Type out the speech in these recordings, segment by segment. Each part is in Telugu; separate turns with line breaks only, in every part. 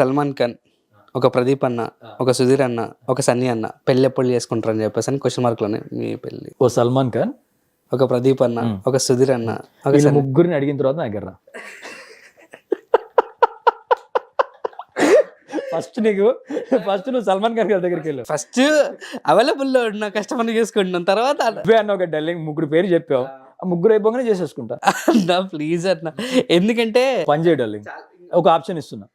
సల్మాన్ ఖాన్, ఒక ప్రదీప్ అన్న, ఒక సుధీర్ అన్న, ఒక సన్నీ అన్న పెళ్ళి ఎప్పుడు చేసుకుంటారు అని చెప్పేసి అని క్వశ్చన్ మార్క్లోనే మీ పెళ్ళి.
ఓ సల్మాన్ ఖాన్,
ఒక ప్రదీప్ అన్న, ఒక సుధీర్ అన్న, ఒక
వీళ్ళ ముగ్గురిని అడిగిన తర్వాత నా దగ్గర ఫస్ట్ నువ్వు సల్మాన్ ఖాన్ గారి దగ్గరికి వెళ్ళు.
ఫస్ట్ అవైలబుల్లో ఉన్న కస్టమర్ని చేసుకుంటున్నాం, తర్వాత
నువ్వే అన్న ఒక డార్లింగ్ ముగ్గురు పేరు చెప్పావు, ఆ ముగ్గురు అయిపోగానే చేసేసుకుంటా.
అన్న ప్లీజ్ అన్న, ఎందుకంటే
పని చేయ డార్లింగ్, ఒక ఆప్షన్ ఇస్తున్నా,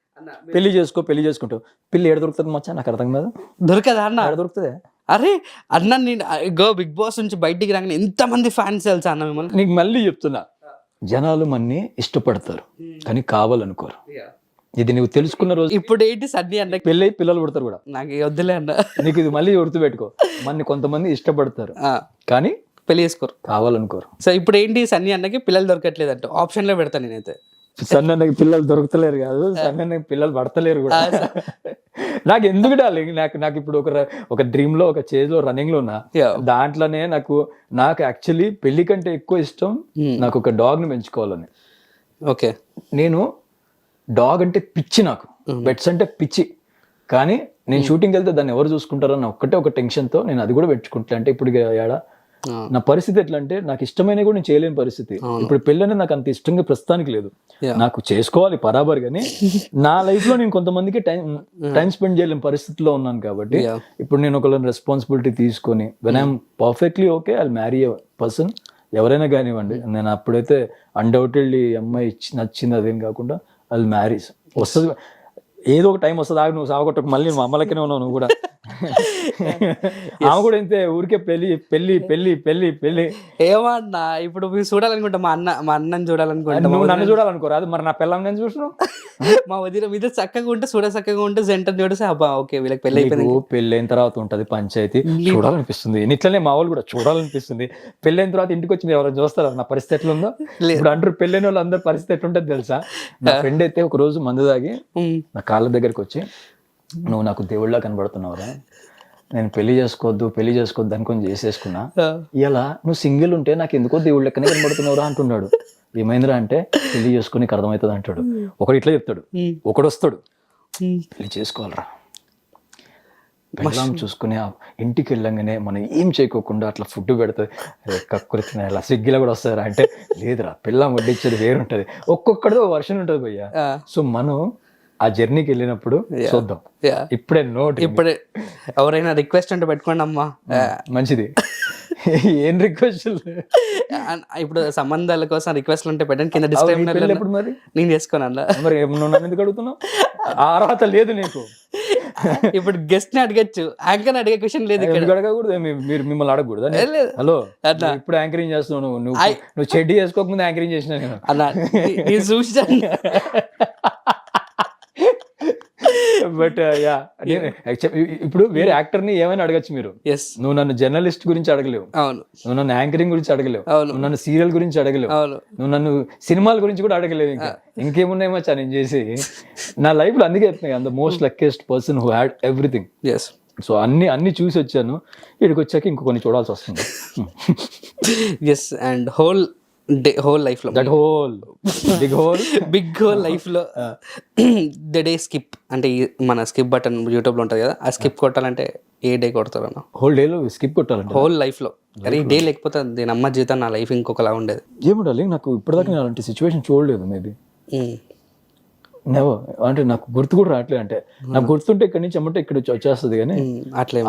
పెళ్లి చేసుకుంటావు. పిల్లి ఏడ దొరుకుతుంది మచ్చా, నాకు అర్థం కాదు.
దొరకదా అన్న?
ఏడ దొరుకుతుంది?
అరే అన్న, నేను గో బిగ్ బాస్ నుంచి బయటికి రాగానే ఎంతమంది ఫ్యాన్స్ తెలుసా అన్న మిమ్మల్ని.
నీకు మళ్ళీ చెప్తున్నా, జనాలు మన్ని ఇష్టపడతారు కానీ కావాలనుకోరు. ఇది నువ్వు తెలుసుకున్న రోజు.
ఇప్పుడు ఏంటి సన్నీ అన్న
పెళ్ళి పిల్లలు పుడతారు కూడా,
నాకు వద్దులే అన్న.
నీకు ఇది మళ్ళీ గుర్తుపెట్టుకో, మన్ని కొంతమంది ఇష్టపడతారు కానీ
పెళ్లి చేసుకోరు,
కావాలనుకోరు.
సో ఇప్పుడు ఏంటి సన్నీ అన్నకి పిల్లలు దొరకట్లేదు అంట, ఆప్షన్ లో పెడతాను నేనైతే.
సన్నకి పిల్లలు దొరుకుతలేరు కాదు, సన్నకి పిల్లలు పడతలేరు కూడా. నాకు ఎందుకు డార్లింగ్, నాకు ఇప్పుడు ఒక డ్రీమ్ లో, ఒక చేజ్ లో, రన్నింగ్ లో ఉన్నా. దాంట్లోనే నాకు యాక్చువల్లీ పెళ్లి కంటే ఎక్కువ ఇష్టం నాకు ఒక డాగ్ ని పెంచుకోవాలని.
ఓకే,
నేను డాగ్ అంటే పిచ్చి, నాకు పెట్స్ అంటే పిచ్చి. కానీ నేను షూటింగ్కి వెళ్తే దాన్ని ఎవరు చూసుకుంటారన్న ఒక్కటే ఒక టెన్షన్ తో నేను అది కూడా పెట్టుకుంటా. అంటే ఇప్పుడు ఏడా నా పరిస్థితి ఎట్లా అంటే, నాకు ఇష్టమైన కూడా నేను చేయలేని పరిస్థితి. ఇప్పుడు పెళ్ళి అనేది నాకు అంత ఇష్టంగా ప్రస్తుతానికి లేదు. నాకు చేసుకోవాలి బరాబర్, కానీ నా లైఫ్ లో నేను కొంతమందికి టైం స్పెండ్ చేయలేని పరిస్థితిలో ఉన్నాను. కాబట్టి ఇప్పుడు నేను ఒకళ్ళని రెస్పాన్సిబిలిటీ తీసుకొని, when I'm perfectly okay, I marry a person, ఎవరైనా కానివ్వండి. నేను అప్పుడైతే అన్డౌటెడ్లీ అమ్మాయి నచ్చింది అదేం కాకుండా ఐ మ్యారీ. వస్తుంది, ఏదో ఒక టైం వస్తుంది, నువ్వు సాగొట్టకు, మళ్ళీ మా అమ్మలక్కనే ఉన్నావు నువ్వు కూడా. ఆమె కూడా ఇంతే, ఊరికే పెళ్లి పెళ్లి పెళ్లి పెళ్లి పెళ్లి.
ఏమన్నా ఇప్పుడు మీరు చూడాలనుకుంటా, మా అన్నని చూడాలనుకుంటా.
నువ్వు నన్ను చూడాలనుకోరా, అది మరి నా పిల్లని నేను చూసినావు.
మా వదిన మీద చక్కగా ఉంటే చక్కగా ఉంటే జంటర్ చూడేసి అబ్బా ఓకే వీళ్ళకి పెళ్లి అయిపోయింది.
పెళ్లి అయిన తర్వాత ఉంటది పంచాయతీ, చూడాలనిపిస్తుంది. ఇట్లనే మా వాళ్ళు కూడా చూడాలనిపిస్తుంది. పెళ్లి అయిన తర్వాత ఇంటికి వచ్చి ఎవరైనా చూస్తారా నా పరిస్థితి ఎట్లా ఉందో? ఇప్పుడు అంటారు పెళ్ళైన వాళ్ళు అందరు పరిస్థితి ఎట్లుంటది తెలుసా? నా ఫ్రెండ్ అయితే ఒక రోజు మందు తాగి నా కాళ్ళ దగ్గరికి వచ్చి, నువ్వు నాకు దేవుళ్ళ కనబడుతున్నావురా, నేను పెళ్లి చేసుకోవద్దు అనుకొని చేసేసుకున్నా, ఇలా నువ్వు సింగిల్ ఉంటే నాకు ఎందుకో దేవుళ్ళ లెక్కనే కనబడుతున్నావురా అంటున్నాడు. ఏమైందిరా అంటే, పెళ్లి చేసుకుని అర్థమవుతుంది అంటాడు. ఒకడు ఇట్లా చెప్తాడు, ఒకడు వస్తాడు, పెళ్లి చేసుకోవాలరా, పెళ్ళాం చూసుకుని ఇంటికి వెళ్ళంగానే మనం ఏం చేయకోకుండా అట్లా ఫుడ్ పెడుతుంది, కక్కురిచిన ఇలా స్విగ్గీలో కూడా వస్తారా అంటే, లేదురా పెళ్ళాం వడ్డించేది వేరుంటది, ఒక్కొక్కడితో వర్షన్ ఉంటుంది భయ్యా. సో మనం ఆ జర్నీకి వెళ్ళినప్పుడు చూద్దాం. ఇప్పుడే
ఎవరైనా రిక్వెస్ట్ అంటే పెట్టుకోండి అమ్మా,
మంచిది. ఏం రిక్వెస్ట్?
ఇప్పుడు సంబంధాల కోసం రిక్వెస్ట్ ఉంటే పెట్టండి కింద డిస్క్రిప్షన్.
ఎప్పుడు మరి నేను
చేసుకోను అన్న,
మరి నువ్వు నన్ను ఎందుకు అడుగుతున్నావు? ఆ అర్హత లేదు నీకు.
ఇప్పుడు గెస్ట్ ని అడగచ్చు, యాంకర్ అడిగే క్వశ్చన్ లేదు.
అడగకూడదు, మీరు మిమ్మల్ని అడగకూడదు. హలో, ఇప్పుడు యాంకరింగ్ చేస్తున్నావు, నువ్వు చెడ్డీ వేసుకోకముందు యాంకరింగ్ చేసిన నేను
అలా చూసాను.
బట్ ఇప్పుడు వేరే యాక్టర్ ని ఏమైనా అడగచ్చు మీరు. నువ్వు నన్ను జర్నలిస్ట్ గురించి అడగలేవు, నువ్వు నన్ను యాంకరింగ్ గురించి అడగలేవు, నువ్వు నన్ను సీరియల్ గురించి అడగలేవు, నువ్వు నన్ను సినిమాల గురించి కూడా అడగలేవు. ఇంకేమున్నాయి మచ్చా నేను చేసి నా లైఫ్ లో. అందుకే చెప్తున్నాయి, the most luckiest person who had everything. So అన్ని చూసి వచ్చాను, ఇక్కడికి వచ్చాక ఇంకో కొన్ని చూడాల్సి వస్తుంది.
అండ్ హోల్ లైఫ్ లో, దట్ బిగ్ హోల్ లైఫ్ లో ద డే స్కిప్ అంటే మన స్కిప్ బటన్ యూట్యూబ్ లో ఉంటది కదా, ఆ స్కిప్ కొట్టాలంటే ఏ డే కొడతారు అన్న?
హోల్ డే లో స్కిప్ కొట్టాలంటే
హోల్ లైఫ్ లో. అరే ఈ డే లేకపోతే నేను అమ్మ జీవితం నా లైఫ్ ఇంకొకలా ఉండేది.
ఏముండాలి, నాకు ఇప్పటిదాకా నేను అలాంటి సిచ్యువేషన్ చూడలేదు. మేబీ అంటే నాకు గుర్తు కూడా రావట్లేదు. అంటే నాకు గుర్తుంటే ఇక్కడి నుంచి అమ్మంటే ఇక్కడ వచ్చేస్తుంది, కానీ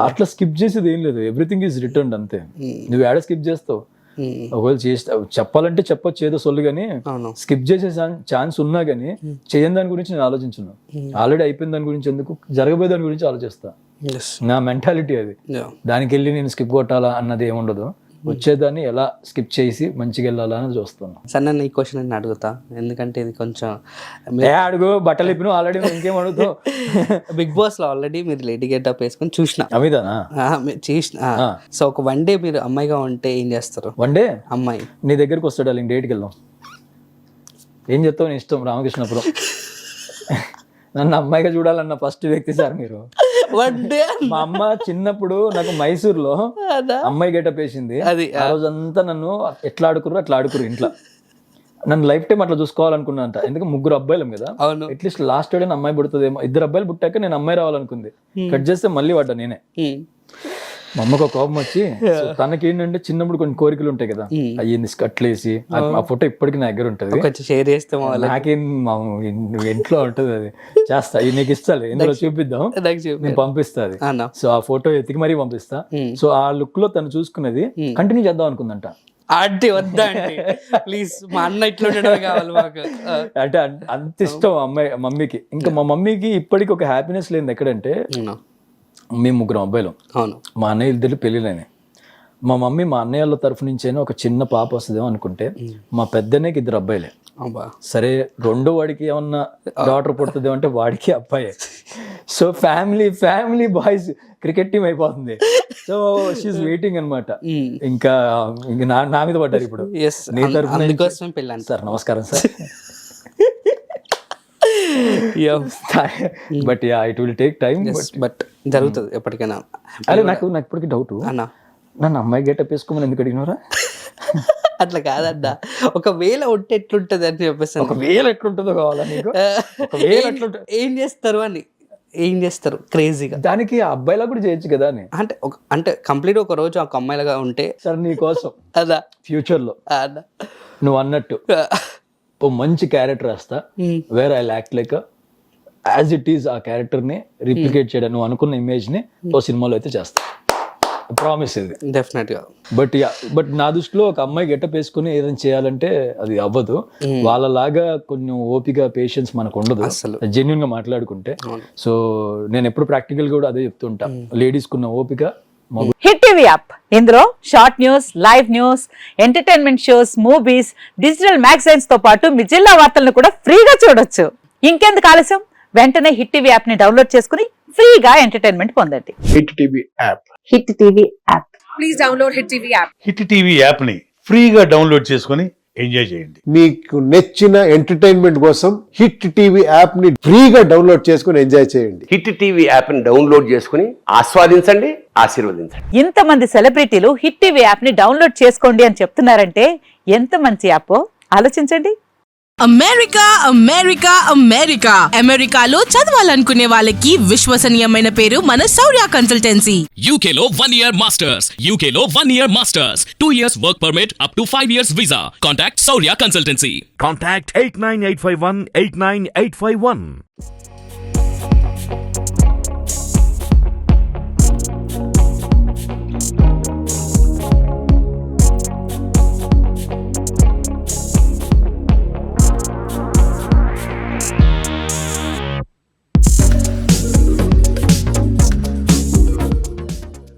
అట్లా స్కిప్ చేసేది ఏం లేదు. ఎవ్రీథింగ్ ఈజ్ రిటర్న్ అంతే. నువ్వు ఏడ స్కిప్ చేస్తావు? ఒకవేళ చెప్పాలంటే చెప్పొచ్చు ఏదో సొల్లు, కానీ స్కిప్ చేసే ఛాన్స్ ఉన్నా కానీ చేయని దాని గురించి నేను ఆలోచించున్నా. ఆల్రెడీ అయిపోయిన దాని గురించి ఎందుకు, జరగబోయే దాని గురించి ఆలోచిస్తా. నా మెంటాలిటీ అది. దానికి వెళ్ళి నేను స్కిప్ కొట్టాలా అన్నది ఏముండదు. వచ్చేదాన్ని ఎలా స్కిప్ చేసి మంచిగా వెళ్ళాలా అని చూస్తాను.
సరే ఈ క్వశ్చన్ నేను అడుగుతా, ఎందుకంటే ఇది కొంచెం
అడుగు, బట్టలు ఇప్పిన ఆల్రెడీ ఇంకేం అడుగుతావు.
బిగ్ బాస్ లో ఆల్రెడీ మీరు లేడీ గెటప్ వేసుకొని చూసిన చూసిన. సో ఒక వన్ డే మీరు అమ్మాయిగా ఉంటే ఏం చేస్తారు?
వన్ డే
అమ్మాయి
నీ దగ్గరికి వస్తాడు, వాళ్ళకి డేట్కి వెళ్దాం, ఏం చెప్తావు? నీ ఇష్టం. రామకృష్ణపురం. నన్ను అమ్మాయిగా చూడాలన్న ఫస్ట్ వ్యక్తి సార్ మీరు. మా అమ్మ చిన్నప్పుడు నాకు మైసూర్లో అమ్మాయి గెటప్ వేసింది. ఆ రోజంతా నన్ను ఎట్లా ఆడుకుర్రు అట్లా ఆడుకుర్రు ఇంట్లో. నన్ను లైఫ్ టైం అట్లా చూసుకోవాలనుకున్నా అంట. ఎందుకంటే 3 అబ్బాయిలం కదా,
అవును.
అట్లీస్ట్ లాస్ట్ డే అమ్మాయి పుడుతుందేమో. 2 అబ్బాయిలు పుట్టాక నేను అమ్మాయి రావాలనుకుంది. కట్ చేస్తే మళ్ళీ పడ్డా నేనే. మా అమ్మకు ఒక కోపం వచ్చి, తనకి ఏంటంటే చిన్నప్పుడు కొన్ని కోరికలు ఉంటాయి కదా, అయ్యింది కట్లేసి ఆ ఫోటో ఇప్పటికి నా దగ్గర ఉంటది.
షేర్ చేస్తే
నాకేం ఇంట్లో ఉంటది, అది చేస్తా, నీకు ఇస్తాలే, ఇందులో చూపిద్దాం, నేను పంపిస్తా అది. సో ఆ ఫోటో ఎతికి మరీ పంపిస్తా. సో ఆ లుక్ లో తను చూసుకున్నది కంటిన్యూ చేద్దాం అనుకుందంట.
అంటే వద్దా ప్లీజ్, మా అన్న ఇట్లా ఉండడం కావాలి మాకు
అంటే అంత ఇష్టం మమ్మీకి. ఇంకా మా మమ్మీకి ఇప్పటికి ఒక హ్యాపీనెస్ లేనిది ఎక్కడంటే, మేము 3 అబ్బాయిలు, మా అన్నయ్య 2 పెళ్ళిళ్ళని. మా మమ్మీ మా అన్నయ్యల తరఫు నుంచైనా ఒక చిన్న పాప వస్తుందేమో అనుకుంటే, మా పెద్దన్నయ్యకి 2 అబ్బాయిలే. సరే, 2వ వాడికి ఏమన్నా డాటర్ పుడుతుందేమో అంటే వాడికి అబ్బాయే. So family boys cricket team అయిపోతుంది. సో షీఈస్ వెయిటింగ్ అనమాట. ఇంకా నా మీద పడ్డారు ఇప్పుడు. నీ తరఫున సార్ నమస్కారం sir. But it will take time,
but జరుగుతుంది ఎప్పటికైనా.
అరే నాకు ఇప్పటికీ డౌట్, నన్ను అమ్మాయి గెటప్ వేసుకోమని ఎందుకు అడిగినారా?
అట్లా కాదన్నా, ఒకవేళ ఉంటే ఎట్లుంటది అని చెప్పేసి.
ఒకవేళ ఎట్లుంటుందో కావాలా నీకు?
ఏం చేస్తారు క్రేజీగా? దానికి
అబ్బాయిలా కూడా చేయొచ్చు కదా అని.
అంటే కంప్లీట్ ఒక రోజు ఒక అమ్మాయిలాగా ఉంటే
సరే నీ కోసం
అదా
ఫ్యూచర్ లో నువ్వు అన్నట్టు ఓ మంచి క్యారెక్టర్ వేస్తా, where I act like as it is. ఆ క్యారెక్టర్ ని రిప్లికేట్ చేయడం, నువ్వు అనుకున్న ఇమేజ్ ని ఓ సినిమాలో అయితే చేస్తా, ప్రామిస్ ఇది
డెఫినెట్ గా.
బట్ నా దృష్టిలో ఒక అమ్మాయి గెటప్ వేసుకుని ఏదైనా చేయాలంటే అది అవ్వదు. వాళ్ళలాగా కొన్ని ఓపిక పేషెన్స్ మనకు ఉండదు అసలు, జెన్యున్ గా మాట్లాడుకుంటే. సో నేను ఎప్పుడు ప్రాక్టికల్ కూడా అదే చెప్తుంటా, లేడీస్ కున్న ఓపిక.
హిట్ టీవీ యాప్, ఇందులో short news, live news, entertainment shows, movies, digital magazines తో పాటు మీ జిల్లా వార్తలను కూడా ఫ్రీగా చూడొచ్చు. ఇంకెందుకు ఆలస్యం, వెంటనే హిట్ టీవీ యాప్ ని డౌన్లోడ్ చేసుకుని ఫ్రీగా ఎంటర్టైన్మెంట్ పొందండి.
Hit TV app,
hit TV app,
please download hit TV app.
Hit TV app ని ఫ్రీగా డౌన్లోడ్ చేసుకొని ఎంజాయ్ చేయండి.
మీకు నచ్చిన ఎంటర్టైన్మెంట్ కోసం హిట్ టీవీ యాప్ ని ఫ్రీగా డౌన్లోడ్ చేసుకొని ఎంజాయ్ చేయండి.
హిట్ టీవీ యాప్ ని డౌన్లోడ్ చేసుకుని ఆస్వాదించండి, ఆశీర్వదించండి.
ఇంతమంది సెలబ్రిటీలు హిట్ టీవీ యాప్ ని డౌన్లోడ్ చేసుకోండి అని చెప్తున్నారంటే ఎంత మంచి యాప్ ఆలోచించండి.
అమెరికాలో చదవాలనుకునే వాళ్ళకి విశ్వసనీయమైన పేరు మన శౌర్య కన్సల్టెన్సీ.
UK లో 1 year masters, UK లో 1 year masters, 2 years work permit up to 5 years visa. Contact Saurya Consultancy.
Contact 89851 89851.